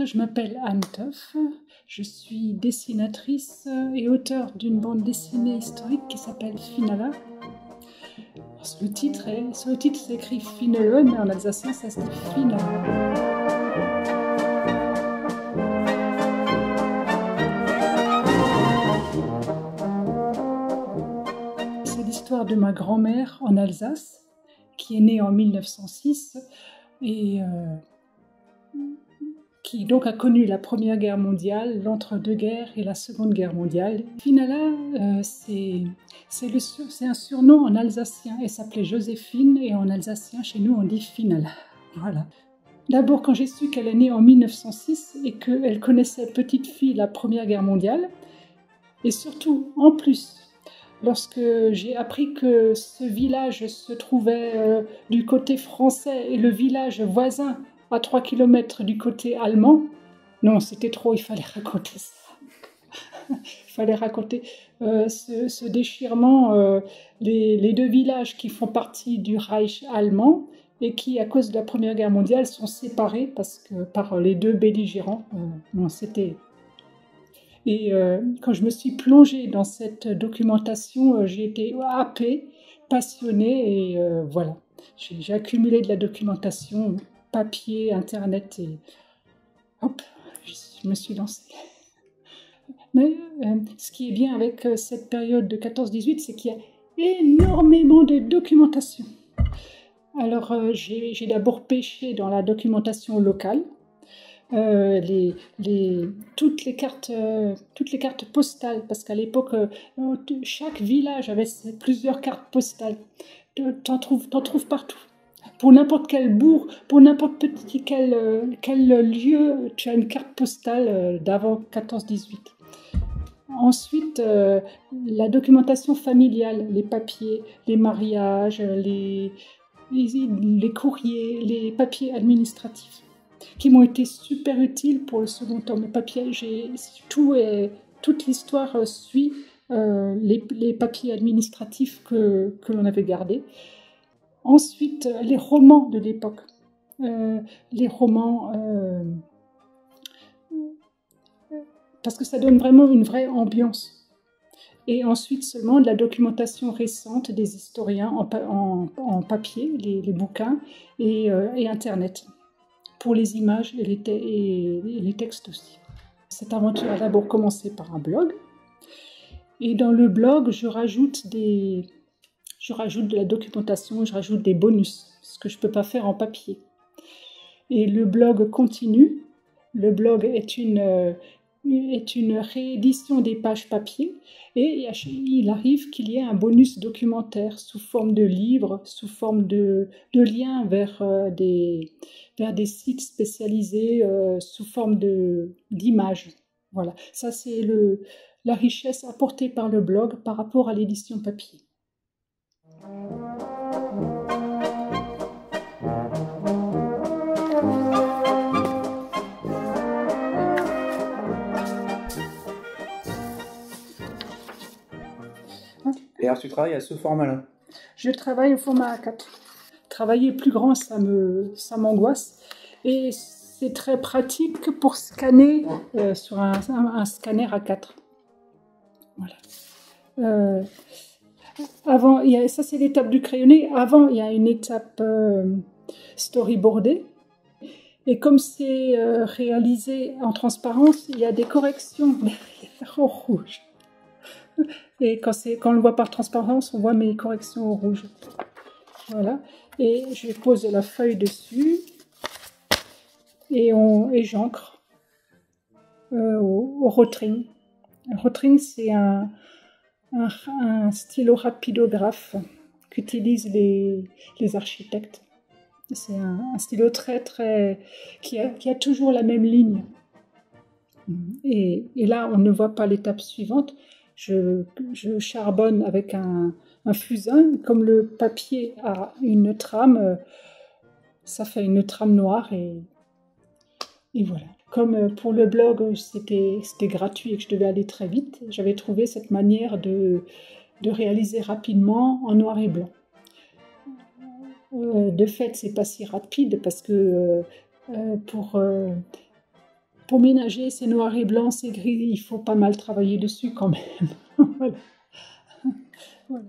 Je m'appelle Anne Teuf, je suis dessinatrice et auteure d'une bande dessinée historique qui s'appelle Finala. Sur le titre, c'est écrit Finale, mais en alsacien ça se dit Finala. C'est l'histoire de ma grand-mère en Alsace, qui est née en 1906 et qui donc a connu la Première Guerre mondiale, l'entre-deux-guerres et la Seconde Guerre mondiale. Finala, c'est un surnom en alsacien. Elle s'appelait Joséphine et en alsacien, chez nous, on dit Finala. Voilà. D'abord, quand j'ai su qu'elle est née en 1906 et qu'elle connaissait petite fille la Première Guerre mondiale, et surtout, en plus, lorsque j'ai appris que ce village se trouvait du côté français et le village voisin à 3 km du côté allemand, non, c'était trop, il fallait raconter ça. Il fallait raconter ce déchirement, les deux villages qui font partie du Reich allemand et qui, à cause de la Première Guerre mondiale, sont séparés par les deux belligérants. Non, c'était... Et quand je me suis plongée dans cette documentation, j'ai été happée, passionnée, et voilà. J'ai accumulé de la documentation, papier, internet, et hop, je me suis lancée. Mais ce qui est bien avec cette période de 14-18, c'est qu'il y a énormément de documentation. Alors j'ai d'abord pêché dans la documentation locale, toutes les cartes postales, parce qu'à l'époque, chaque village avait plusieurs cartes postales. T'en trouves partout. Pour n'importe quel bourg, pour n'importe quel lieu, tu as une carte postale d'avant 14-18. Ensuite, la documentation familiale, les papiers, les mariages, les courriers, les papiers administratifs, qui m'ont été super utiles pour le second tome. Le papier, toute l'histoire suit les papiers administratifs que l'on avait gardés. Ensuite, les romans de l'époque. Les romans, parce que ça donne vraiment une vraie ambiance. Et ensuite seulement de la documentation récente des historiens en papier, les bouquins, et Internet, pour les images et les textes aussi. Cette aventure a d'abord commencé par un blog. Et dans le blog, je rajoute de la documentation, je rajoute des bonus, ce que je ne peux pas faire en papier. Et le blog continue. Le blog est une réédition des pages papier, et il arrive qu'il y ait un bonus documentaire sous forme de livres, sous forme de liens vers des sites spécialisés, sous forme d'images. Voilà, ça c'est la richesse apportée par le blog par rapport à l'édition papier. Et alors tu travailles à ce format-là? Je travaille au format A4. Travailler plus grand, ça m'angoisse. Et c'est très pratique pour scanner sur un scanner A4. Voilà. Avant, ça c'est l'étape du crayonné. Avant, il y a une étape storyboardée. Et comme c'est réalisé en transparence, il y a des corrections derrière en rouge. Et quand on le voit par transparence, on voit mes corrections au rouge. Voilà. Et je pose la feuille dessus et j'encre au Rotring. Le Rotring, c'est un stylo rapidographe qu'utilisent les architectes. C'est un stylo qui a toujours la même ligne. Et là, on ne voit pas l'étape suivante. Je charbonne avec un fusain. Comme le papier a une trame, ça fait une trame noire et voilà. Comme pour le blog, c'était gratuit et que je devais aller très vite, j'avais trouvé cette manière de réaliser rapidement en noir et blanc. De fait, c'est pas si rapide parce que pour pour ménager, c'est noir et blanc, c'est gris, il faut pas mal travailler dessus quand même. Voilà. Voilà.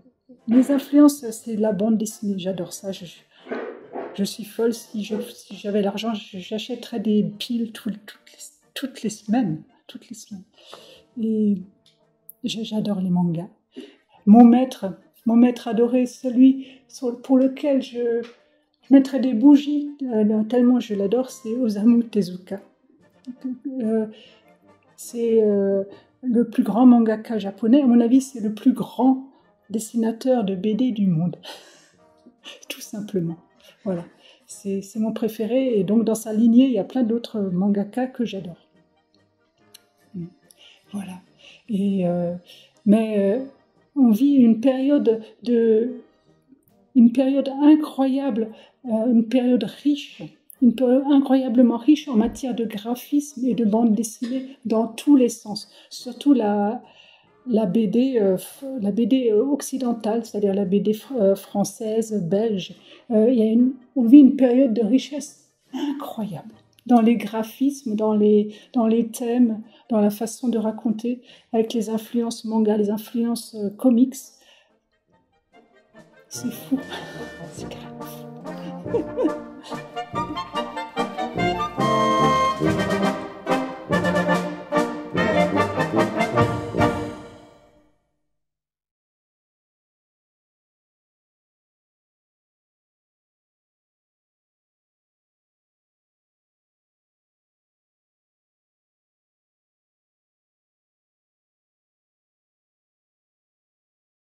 Les influences, c'est la bande dessinée, j'adore ça. Je suis folle, si j'avais l'argent, j'achèterais des piles toutes les semaines. Toutes les semaines. Et j'adore les mangas. Mon maître adoré, celui pour lequel je mettrais des bougies, tellement je l'adore, c'est Osamu Tezuka. C'est le plus grand mangaka japonais. À mon avis, c'est le plus grand dessinateur de BD du monde. Tout simplement. Voilà. C'est mon préféré. Et donc, dans sa lignée, il y a plein d'autres mangaka que j'adore. Voilà. Et, mais on vit une période incroyable, une période riche, une période incroyablement riche en matière de graphisme et de bande dessinée dans tous les sens. Surtout la BD occidentale, c'est-à-dire la BD française, belge. On vit une période de richesse incroyable dans les graphismes, dans les thèmes, dans la façon de raconter, avec les influences manga, les influences comics. C'est fou, c'est grave.